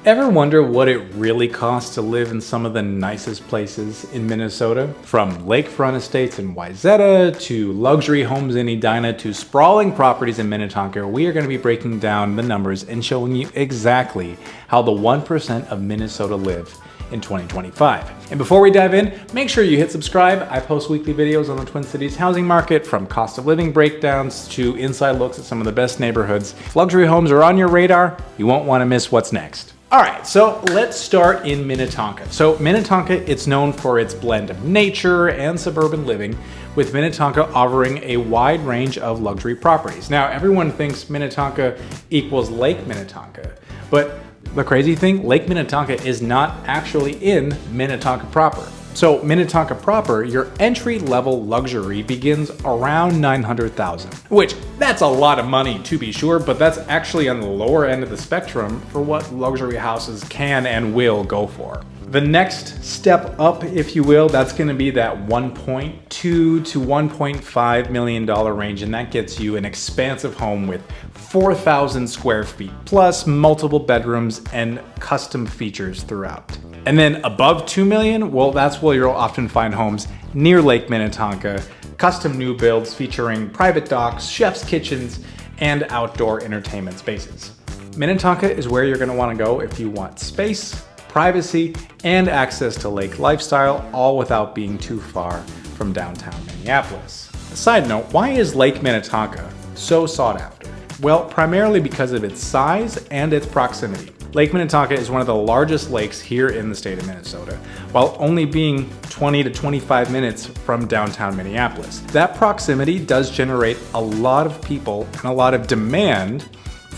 Ever wonder what it really costs to live in some of the nicest places in Minnesota? From lakefront estates in Wayzata to luxury homes in Edina to sprawling properties in Minnetonka, we are going to be breaking down the numbers and showing you exactly how the 1% of Minnesota live in 2025. And before we dive in, make sure you hit subscribe. I post weekly videos on the Twin Cities housing market, from cost of living breakdowns to inside looks at some of the best neighborhoods. If luxury homes are on your radar, you won't want to miss what's next. All right, so let's start in Minnetonka. So Minnetonka, it's known for its blend of nature and suburban living, with Minnetonka offering a wide range of luxury properties. Now, everyone thinks Minnetonka equals Lake Minnetonka, but the crazy thing, Lake Minnetonka is not actually in Minnetonka proper. So Minnetonka proper, your entry-level luxury begins around $900,000, which that's a lot of money to be sure, but that's actually on the lower end of the spectrum for what luxury houses can and will go for. The next step up, if you will, that's going to be that $1.2 to $1.5 million range, and that gets you an expansive home with 4,000 square feet, plus multiple bedrooms and custom features throughout. And then above 2 million, well, that's where you'll often find homes near Lake Minnetonka, custom new builds featuring private docks, chef's kitchens, and outdoor entertainment spaces. Minnetonka is where you're going to want to go if you want space, privacy, and access to lake lifestyle, all without being too far from downtown Minneapolis. A side note, why is Lake Minnetonka so sought after? Well, primarily because of its size and its proximity. Lake Minnetonka is one of the largest lakes here in the state of Minnesota, while only being 20 to 25 minutes from downtown Minneapolis. That proximity does generate a lot of people and a lot of demand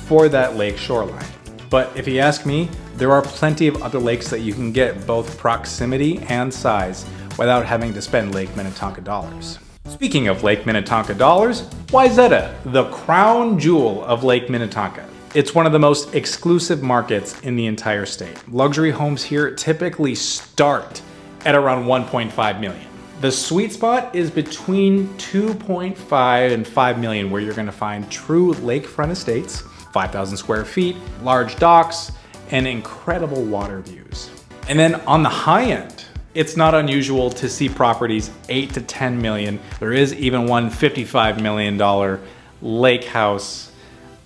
for that lake shoreline. But if you ask me, there are plenty of other lakes that you can get both proximity and size without having to spend Lake Minnetonka dollars. Speaking of Lake Minnetonka dollars, Wayzata, the crown jewel of Lake Minnetonka. It's one of the most exclusive markets in the entire state. Luxury homes here typically start at around 1.5 million. The sweet spot is between 2.5 and 5 million, where you're going to find true lakefront estates, 5,000 square feet, large docks, and incredible water views. And then on the high end, it's not unusual to see properties 8 to 10 million. There is even one $55 million lake house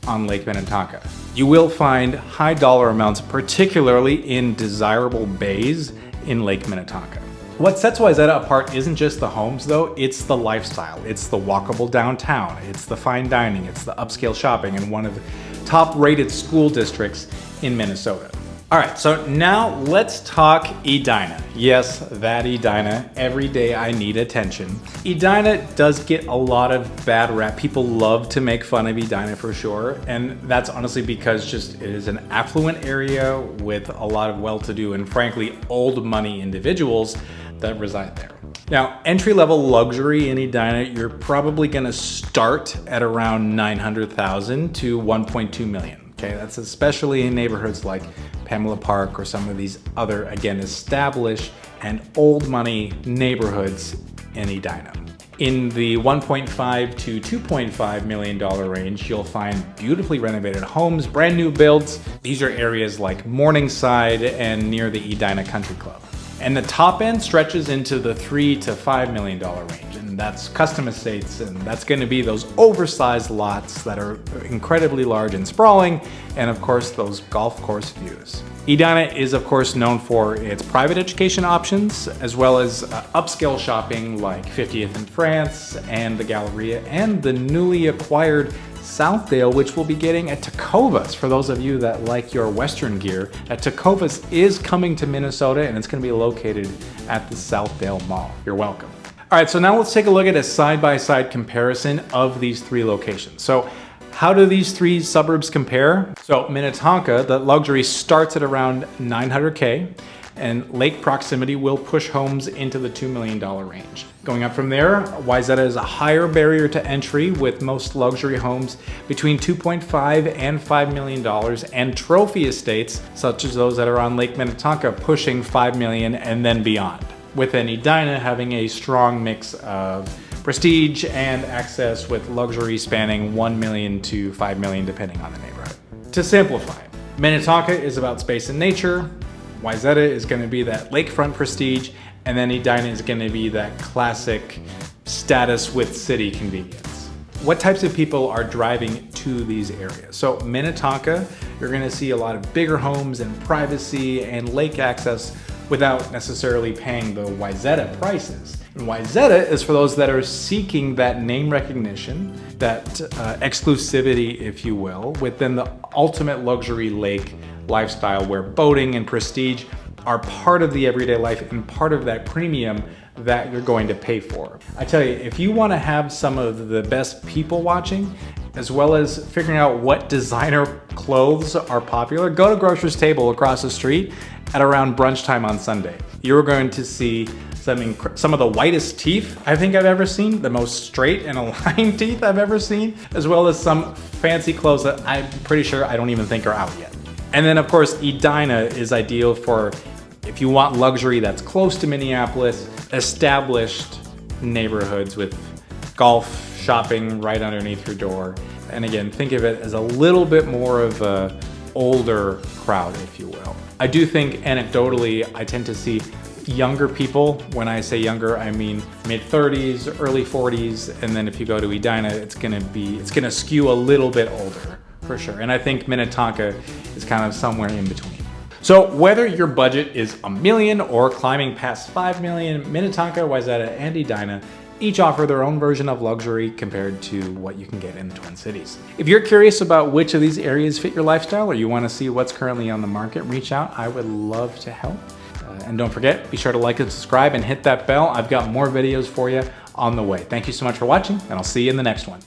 on Lake Minnetonka. You will find high dollar amounts, particularly in desirable bays in Lake Minnetonka. What sets Wayzata apart isn't just the homes though, it's the lifestyle. It's the walkable downtown, it's the fine dining, it's the upscale shopping in one of the top rated school districts in Minnesota. All right, so now let's talk Edina. Yes, that Edina. Every day I need attention. Edina does get a lot of bad rap. People love to make fun of Edina for sure, and that's honestly because just it is an affluent area with a lot of well-to-do and frankly old money individuals that reside there. Now, entry-level luxury in Edina, you're probably gonna start at around 900,000 to 1.2 million. Okay, that's especially in neighborhoods like Pamela Park or some of these other, again, established and old money neighborhoods in Edina. In the 1.5 to 2.5 million dollar range, you'll find beautifully renovated homes, brand new builds. These are areas like Morningside and near the Edina Country Club. And the top end stretches into the $3 to $5 million range, and that's custom estates, and that's going to be those oversized lots that are incredibly large and sprawling, and of course those golf course views. Edina is of course known for its private education options, as well as upscale shopping like 50th in France and the Galleria, and the newly acquired Southdale, which we'll be getting at Tecovas. For those of you that like your Western gear, Tecovas is coming to Minnesota, and it's going to be located at the Southdale Mall. You're welcome. All right, so now let's take a look at a side-by-side comparison of these three locations. So how do these three suburbs compare? So Minnetonka, the luxury starts at around $900K, and lake proximity will push homes into the $2 million range. Going up from there, Wayzata is a higher barrier to entry, with most luxury homes between $2.5 and $5 million, and trophy estates, such as those that are on Lake Minnetonka, pushing $5 million and then beyond, with Edina having a strong mix of prestige and access, with luxury spanning $1 million to $5 million depending on the neighborhood. To simplify, Minnetonka is about space and nature. Wayzata is going to be that lakefront prestige, and then Edina is going to be that classic status with city convenience. What types of people are driving to these areas? So Minnetonka, you're going to see a lot of bigger homes and privacy and lake access without necessarily paying the Wayzata prices. And Wayzata is for those that are seeking that name recognition, that exclusivity, if you will, within the ultimate luxury lake lifestyle where boating and prestige are part of the everyday life and part of that premium that you're going to pay for. I tell you, if you want to have some of the best people watching, as well as figuring out what designer clothes are popular, go to Grocer's Table across the street at around brunch time on Sunday. You're going to see some of the whitest teeth I think I've ever seen, the most straight and aligned teeth I've ever seen, as well as some fancy clothes that I'm pretty sure I don't even think are out yet. And then of course, Edina is ideal for if you want luxury that's close to Minneapolis, established neighborhoods with golf shopping right underneath your door. And again, think of it as a little bit more of a older crowd, if you will. I do think anecdotally, I tend to see younger people. When I say younger, I mean mid-30s, early 40s, and then if you go to Edina, it's gonna skew a little bit older for sure. And I think Minnetonka is kind of somewhere in between. So whether your budget is $1 million or climbing past $5 million, Minnetonka, Wayzata, and Edina each offer their own version of luxury compared to what you can get in the Twin Cities. If you're curious about which of these areas fit your lifestyle or you want to see what's currently on the market, reach out. I would love to help. And don't forget, be sure to like and subscribe and hit that bell. I've got more videos for you on the way. Thank you so much for watching, and I'll see you in the next one.